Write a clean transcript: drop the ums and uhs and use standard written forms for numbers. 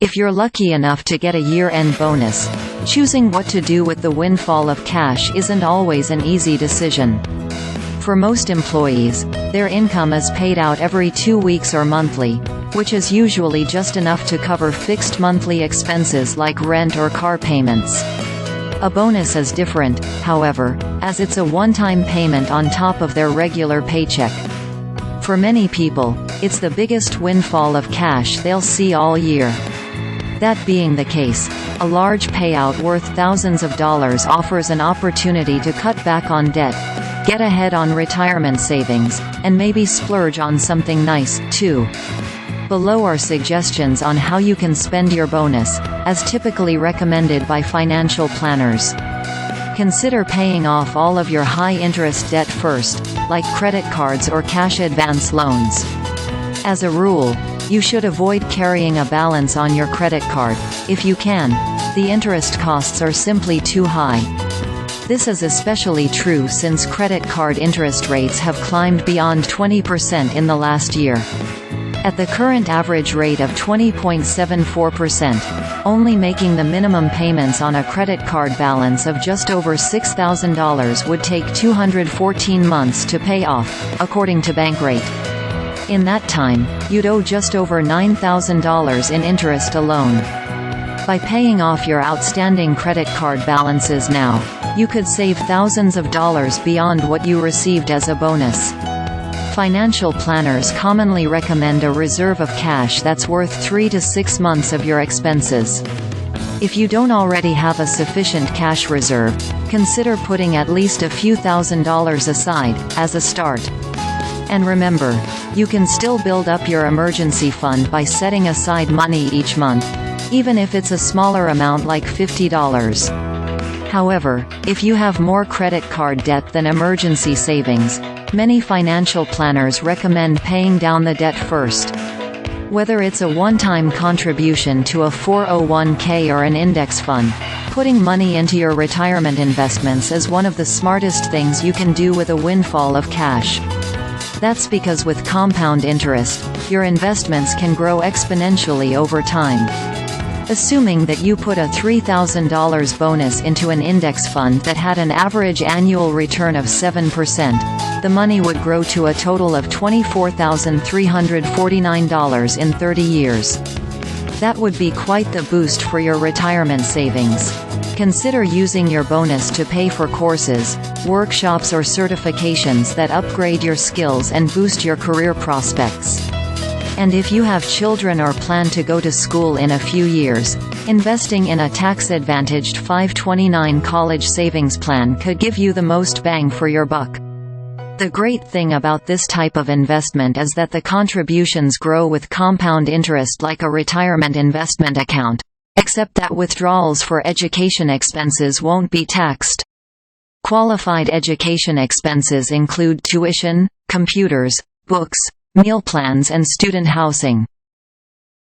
If you're lucky enough to get a year-end bonus, choosing what to do with the windfall of cash isn't always an easy decision. For most employees, their income is paid out every 2 weeks or monthly, which is usually just enough to cover fixed monthly expenses like rent or car payments. A bonus is different, however, as it's a one-time payment on top of their regular paycheck. For many people, it's the biggest windfall of cash they'll see all year. That being the case, a large payout worth thousands of dollars offers an opportunity to cut back on debt, get ahead on retirement savings, and maybe splurge on something nice, too. Below are suggestions on how you can spend your bonus, as typically recommended by financial planners. Consider paying off all of your high-interest debt first, like credit cards or cash advance loans. As a rule, you should avoid carrying a balance on your credit card. If you can, the interest costs are simply too high. This is especially true since credit card interest rates have climbed beyond 20% in the last year. At the current average rate of 20.74%, only making the minimum payments on a credit card balance of just over $6,000 would take 214 months to pay off, according to Bankrate. In that time, you'd owe just over $9,000 in interest alone. By paying off your outstanding credit card balances now, you could save thousands of dollars beyond what you received as a bonus. Financial planners commonly recommend a reserve of cash that's worth 3 to 6 months of your expenses. If you don't already have a sufficient cash reserve, consider putting at least a few $1,000s aside, as a start. And remember, you can still build up your emergency fund by setting aside money each month, even if it's a smaller amount like $50. However, if you have more credit card debt than emergency savings, many financial planners recommend paying down the debt first. Whether it's a one-time contribution to a 401k or an index fund, putting money into your retirement investments is one of the smartest things you can do with a windfall of cash. That's because with compound interest, your investments can grow exponentially over time. Assuming that you put a $3,000 bonus into an index fund that had an average annual return of 7%, the money would grow to a total of $24,349 in 30 years. That would be quite the boost for your retirement savings. Consider using your bonus to pay for courses, workshops or certifications that upgrade your skills and boost your career prospects. And if you have children or plan to go to school in a few years, investing in a tax-advantaged 529 college savings plan could give you the most bang for your buck. The great thing about this type of investment is that the contributions grow with compound interest like a retirement investment account, except that withdrawals for education expenses won't be taxed. Qualified education expenses include tuition, computers, books, meal plans and student housing.